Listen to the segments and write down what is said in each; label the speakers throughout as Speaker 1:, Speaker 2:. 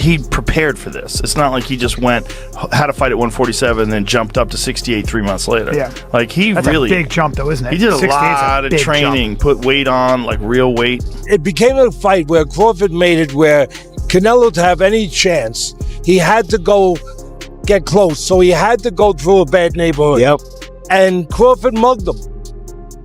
Speaker 1: he prepared for this. It's not like he just had a fight at 147 and then jumped up to 68 3 months later.
Speaker 2: Yeah.
Speaker 1: Like
Speaker 2: That's a big jump though, isn't it?
Speaker 1: He did a lot of training, put weight on, like real weight.
Speaker 3: It became a fight where Crawford made it where Canelo, to have any chance, he had to go get close. So he had to go through a bad neighborhood.
Speaker 4: Yep.
Speaker 3: And Crawford mugged him.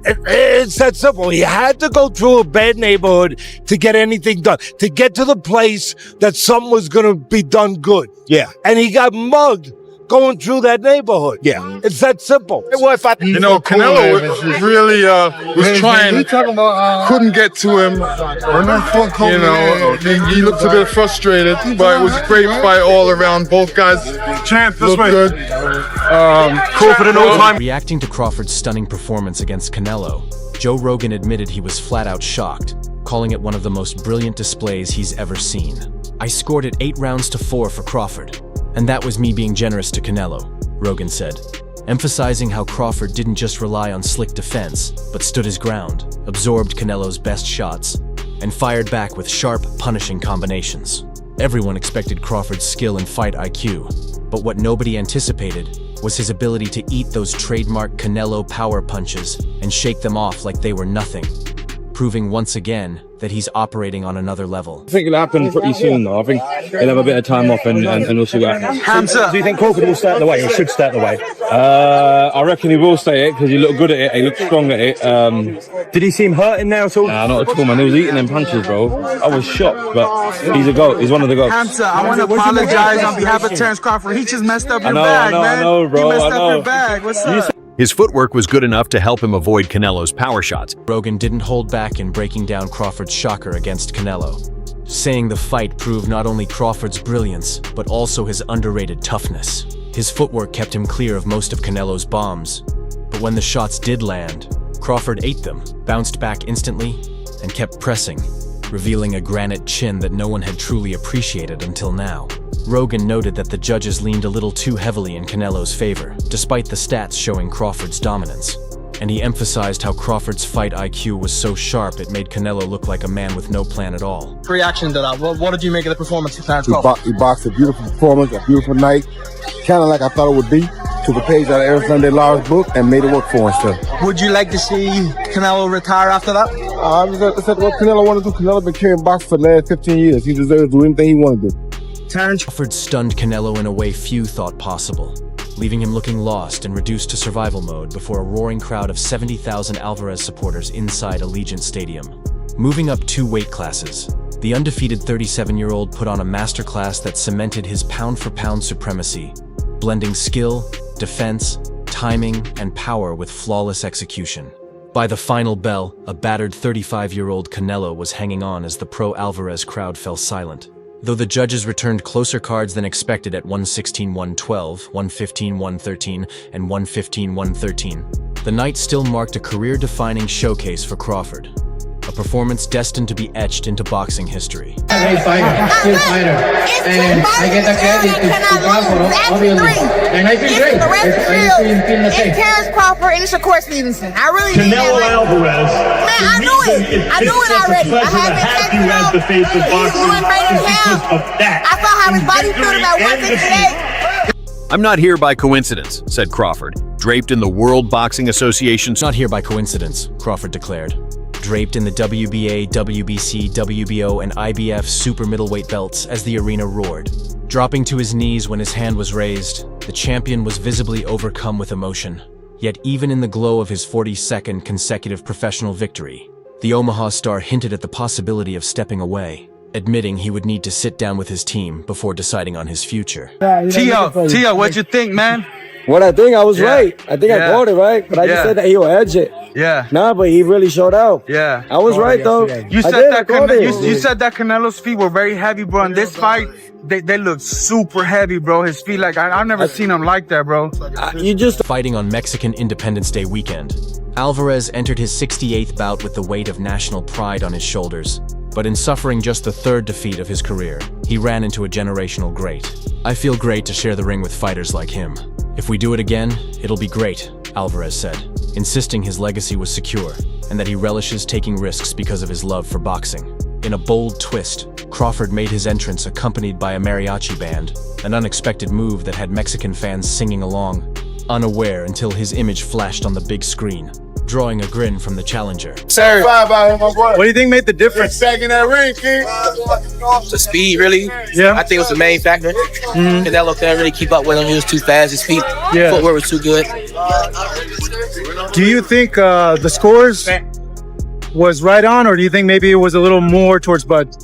Speaker 3: It's that simple. He had to go through a bad neighborhood to get anything done, to get to the place that something was going to be done good.
Speaker 4: Yeah.
Speaker 3: And he got mugged going through that neighborhood.
Speaker 4: Yeah.
Speaker 3: It's that simple.
Speaker 5: You know, Canelo really was trying, couldn't get to him. You know, he looked a bit frustrated, but it was a great fight all around. Both guys looked good.
Speaker 4: Crawford in all time.
Speaker 6: Reacting to Crawford's stunning performance against Canelo, Joe Rogan admitted he was flat out shocked, calling it one of the most brilliant displays he's ever seen. "I scored it 8 rounds to 4 for Crawford. And that was me being generous to Canelo," Rogan said, emphasizing how Crawford didn't just rely on slick defense, but stood his ground, absorbed Canelo's best shots, and fired back with sharp, punishing combinations. Everyone expected Crawford's skill and fight IQ, but what nobody anticipated was his ability to eat those trademark Canelo power punches and shake them off like they were nothing, proving once again that he's operating on another level.
Speaker 7: I think it'll happen pretty soon though. I think he'll have a bit of time off and we'll see what happens.
Speaker 4: Do you think Crawford will stay out of the way or should stay out of the way?
Speaker 7: I reckon he will stay it because he looked good at it, he looked strong at it.
Speaker 4: Did he seem hurting there at all?
Speaker 7: Nah, not at all, man. He was eating them punches, bro. I was shocked, but he's a GOAT. He's one of the GOATs.
Speaker 8: Hamza, I want to apologize on behalf of Terence Crawford. He just messed up your bag, man.
Speaker 7: I know, bro.
Speaker 8: He messed up your bag. What's up?
Speaker 9: His footwork was good enough to help him avoid Canelo's power shots.
Speaker 6: Rogan didn't hold back in breaking down Crawford's shocker against Canelo, saying the fight proved not only Crawford's brilliance, but also his underrated toughness. His footwork kept him clear of most of Canelo's bombs, but when the shots did land, Crawford ate them, bounced back instantly, and kept pressing, revealing a granite chin that no one had truly appreciated until now. Rogan noted that the judges leaned a little too heavily in Canelo's favor, despite the stats showing Crawford's dominance. And he emphasized how Crawford's fight IQ was so sharp it made Canelo look like a man with no plan at all.
Speaker 8: Reaction to that. What did you make of the performance of Terence Crawford?
Speaker 10: He boxed a beautiful performance, a beautiful night. Kind of like I thought it would be. Took a page out of Eric Sunday Law's book and made it work for himself.
Speaker 8: Would you like to see Canelo retire after that?
Speaker 10: I said what Canelo wanted to do. Canelo been carrying boxing for the last 15 years. He deserves to do anything he wanted to do.
Speaker 6: Terence Crawford stunned Canelo in a way few thought possible, leaving him looking lost and reduced to survival mode before a roaring crowd of 70,000 Alvarez supporters inside Allegiant Stadium. Moving up 2 weight classes, the undefeated 37-year-old put on a masterclass that cemented his pound-for-pound supremacy, blending skill, defense, timing, and power with flawless execution. By the final bell, a battered 35-year-old Canelo was hanging on as the pro-Alvarez crowd fell silent. Though the judges returned closer cards than expected at 116-112, 115-113, and 115-113, the night still marked a career-defining showcase for Crawford, a performance destined to be etched into boxing history.
Speaker 11: Great fighter, skilled fighter, and I get the credit to Crawford, obviously, and I feel great. I feel the same.
Speaker 12: Terence Crawford and Shakur Stevenson. I really
Speaker 13: Canelo Alvarez.
Speaker 12: Man, I knew it. I knew it already. I had been
Speaker 13: you as the face of boxing because of that.
Speaker 12: I saw how his body felt about 168.
Speaker 9: "I'm not here by coincidence," said Crawford, draped in the World Boxing Association's
Speaker 6: "Not here by coincidence," Crawford declared. Draped in the WBA, WBC, WBO, and IBF super middleweight belts as the arena roared. Dropping to his knees when his hand was raised, the champion was visibly overcome with emotion. Yet even in the glow of his 42nd consecutive professional victory, the Omaha star hinted at the possibility of stepping away, admitting he would need to sit down with his team before deciding on his future.
Speaker 8: Tio, what'd you think, man?
Speaker 3: What I think, I was right. I think I called it right, but I just said that he'll edge it.
Speaker 8: Yeah.
Speaker 3: Nah, but he really showed out.
Speaker 8: Yeah.
Speaker 3: I was right, though.
Speaker 8: You said you said that Canelo's feet were very heavy, bro. In this fight, they look super heavy, bro. His feet, like, I've never seen him like that, bro.
Speaker 3: You just...
Speaker 6: Fighting on Mexican Independence Day weekend, Alvarez entered his 68th bout with the weight of national pride on his shoulders. But in suffering just the 3rd defeat of his career, he ran into a generational great. "I feel great to share the ring with fighters like him. If we do it again, it'll be great," Alvarez said, insisting his legacy was secure and that he relishes taking risks because of his love for boxing. In a bold twist, Crawford made his entrance accompanied by a mariachi band, an unexpected move that had Mexican fans singing along, unaware until his image flashed on the big screen, drawing a grin from the challenger.
Speaker 10: Sir, what
Speaker 8: do you think made the difference?
Speaker 10: Back in that ring, King.
Speaker 2: The speed, really.
Speaker 8: Yeah.
Speaker 2: I think it was the main factor. Canelo couldn't really keep up with him. He was too fast. His feet, footwork was too good.
Speaker 8: Do you think the scores was right on, or do you think maybe it was a little more towards Bud?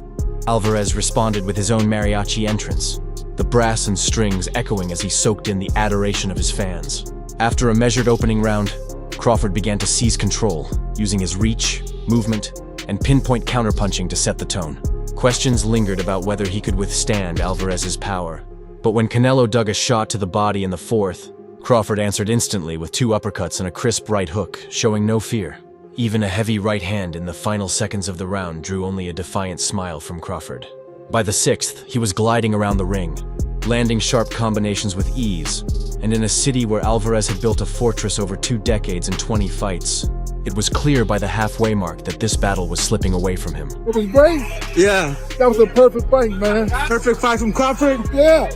Speaker 6: Alvarez responded with his own mariachi entrance, the brass and strings echoing as he soaked in the adoration of his fans. After a measured opening round, Crawford began to seize control, using his reach, movement, and pinpoint counterpunching to set the tone. Questions lingered about whether he could withstand Alvarez's power. But when Canelo dug a shot to the body in the fourth, Crawford answered instantly with 2 uppercuts and a crisp right hook, showing no fear. Even a heavy right hand in the final seconds of the round drew only a defiant smile from Crawford. By the 6th, he was gliding around the ring, landing sharp combinations with ease, and in a city where Alvarez had built a fortress over 2 decades and 20 fights, it was clear by the halfway mark that this battle was slipping away from him.
Speaker 10: It was great.
Speaker 8: Yeah.
Speaker 10: That was a perfect fight, man.
Speaker 8: Perfect fight from Crawford?
Speaker 10: Yeah.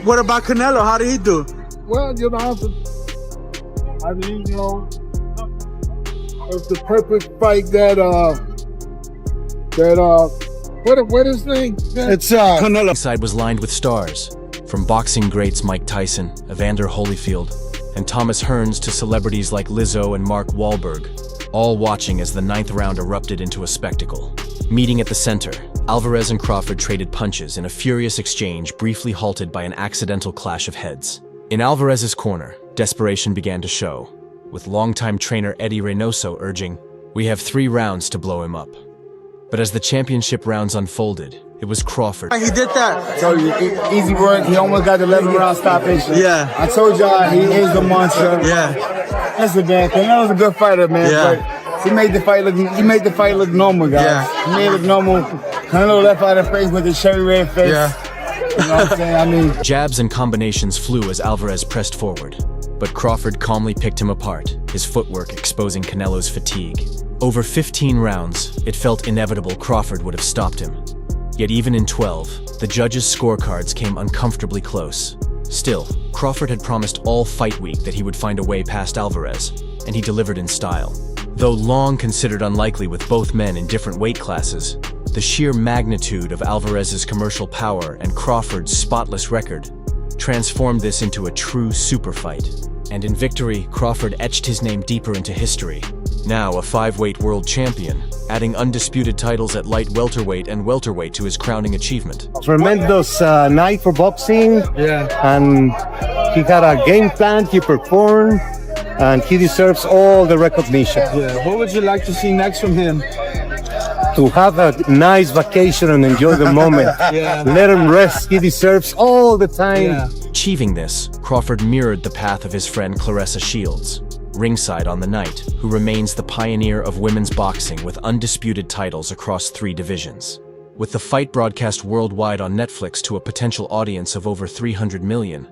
Speaker 8: What about Canelo? How did he do?
Speaker 10: Well, you know, I mean, you know, it was the perfect fight what is his name?
Speaker 8: It's Canelo.
Speaker 6: The side was lined with stars, from boxing greats Mike Tyson, Evander Holyfield, and Thomas Hearns to celebrities like Lizzo and Mark Wahlberg, all watching as the 9th round erupted into a spectacle. Meeting at the center, Alvarez and Crawford traded punches in a furious exchange briefly halted by an accidental clash of heads. In Alvarez's corner, desperation began to show, with longtime trainer Eddie Reynoso urging, "We have 3 rounds to blow him up." But as the championship rounds unfolded, it was Crawford.
Speaker 8: He did that.
Speaker 10: So easy work. He almost got the 11-round stoppage.
Speaker 8: Yeah.
Speaker 10: I told y'all he is a monster.
Speaker 8: Yeah.
Speaker 10: Listen, man, Canelo's a good fighter, man.
Speaker 8: Yeah.
Speaker 10: But he made the fight look normal, guys.
Speaker 8: Yeah.
Speaker 10: He made it look normal. Canelo left out of face with his cherry red face.
Speaker 8: Yeah.
Speaker 10: You know what I'm saying? I mean,
Speaker 6: Jabs and combinations flew as Alvarez pressed forward, but Crawford calmly picked him apart, his footwork exposing Canelo's fatigue. Over 15 rounds, it felt inevitable Crawford would have stopped him. Yet even in 12, the judges' scorecards came uncomfortably close. Still, Crawford had promised all fight week that he would find a way past Alvarez, and he delivered in style. Though long considered unlikely with both men in different weight classes, the sheer magnitude of Alvarez's commercial power and Crawford's spotless record transformed this into a true super fight. And in victory, Crawford etched his name deeper into history. Now a 5-weight world champion, adding undisputed titles at light welterweight and welterweight to his crowning achievement.
Speaker 4: Tremendous night for boxing.
Speaker 8: Yeah.
Speaker 4: And he had a game plan, he performed, and he deserves all the recognition.
Speaker 8: Yeah. What would you like to see next from him?
Speaker 4: To have a nice vacation and enjoy the moment.
Speaker 8: Yeah.
Speaker 4: Let him rest. He deserves all the time.
Speaker 8: Yeah.
Speaker 6: Achieving this, Crawford mirrored the path of his friend Claressa Shields, ringside on the night, who remains the pioneer of women's boxing with undisputed titles across 3 divisions. With the fight broadcast worldwide on Netflix to a potential audience of over 300 million,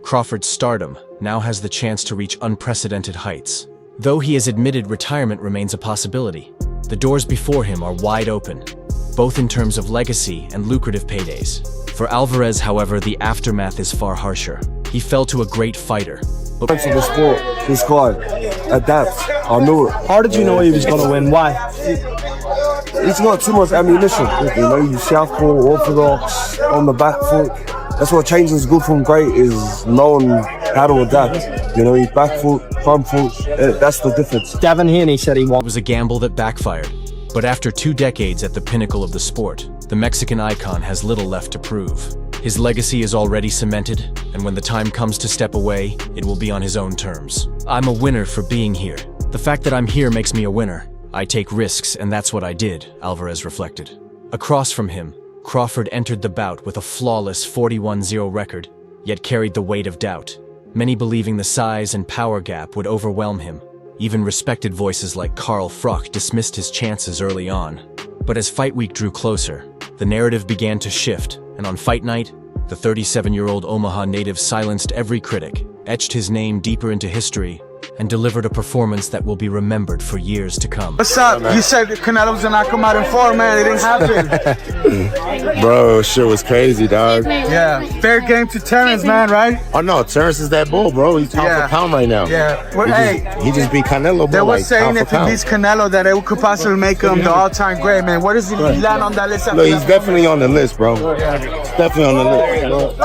Speaker 6: Crawford's stardom now has the chance to reach unprecedented heights. Though he has admitted retirement remains a possibility, the doors before him are wide open, both in terms of legacy and lucrative paydays. For Alvarez, however, the aftermath is far harsher. He fell to a great fighter, but
Speaker 10: of the sport, this squad, adapt. I knew it.
Speaker 4: How did you know he was going to win? Why?
Speaker 10: It's not too much ammunition. You know, you southpaw, orthodox, on the back foot. That's what changes good from great, is knowing how to adapt. You know, he's back foot, front foot, that's the difference.
Speaker 4: Gavin Haney said he
Speaker 6: it was a gamble that backfired. But after 2 decades at the pinnacle of the sport, the Mexican icon has little left to prove. His legacy is already cemented, and when the time comes to step away, it will be on his own terms. I'm a winner for being here. The fact that I'm here makes me a winner. I take risks, and that's what I did, Alvarez reflected. Across from him, Crawford entered the bout with a flawless 41-0 record, yet carried the weight of doubt, many believing the size and power gap would overwhelm him. Even respected voices like Carl Froch dismissed his chances early on. But as fight week drew closer, the narrative began to shift, and on fight night, the 37-year-old Omaha native silenced every critic, etched his name deeper into history, and delivered a performance that will be remembered for years to come.
Speaker 8: What's up? You said Canelo's gonna come out in 4, man. It didn't happen.
Speaker 14: Bro, shit was crazy, dog.
Speaker 8: Yeah. Fair game to Terence, man, right?
Speaker 14: Oh no, Terence is that bull, bro. He's pound for pound right now.
Speaker 8: Yeah. Well,
Speaker 14: He just beat Canelo,
Speaker 8: they
Speaker 14: bro.
Speaker 8: were
Speaker 14: Like,
Speaker 8: saying
Speaker 14: pound
Speaker 8: if
Speaker 14: for
Speaker 8: he
Speaker 14: pound.
Speaker 8: beats Canelo, that it could possibly make him the all-time great, man. Where does he land on that list?
Speaker 14: Look, he's definitely on the list, bro. He's definitely on the list, bro.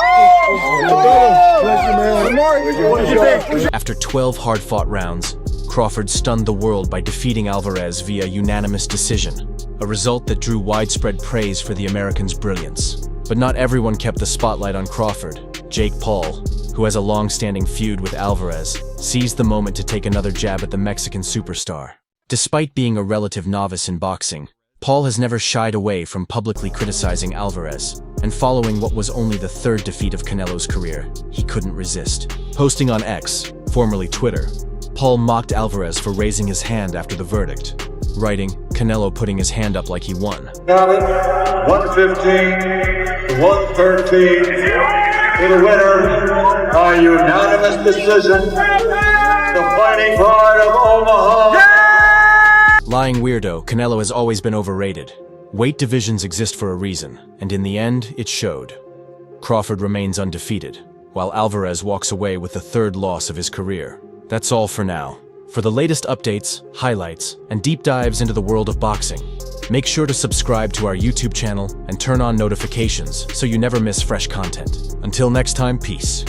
Speaker 6: After 12 hard-fought rounds, Crawford stunned the world by defeating Alvarez via unanimous decision, a result that drew widespread praise for the American's brilliance. But not everyone kept the spotlight on Crawford. Jake Paul, who has a long-standing feud with Alvarez, seized the moment to take another jab at the Mexican superstar. Despite being a relative novice in boxing, Paul has never shied away from publicly criticizing Alvarez, and following what was only the 3rd defeat of Canelo's career, he couldn't resist. Posting on X, formerly Twitter, Paul mocked Alvarez for raising his hand after the verdict, writing, "Canelo putting his hand up like he won."
Speaker 13: 115-113 for the winner by unanimous decision, the Fighting Pride of Omaha.
Speaker 6: Lying weirdo, Canelo has always been overrated. Weight divisions exist for a reason, and in the end, it showed. Crawford remains undefeated, while Alvarez walks away with the 3rd loss of his career. That's all for now. For the latest updates, highlights, and deep dives into the world of boxing, make sure to subscribe to our YouTube channel and turn on notifications so you never miss fresh content. Until next time, peace.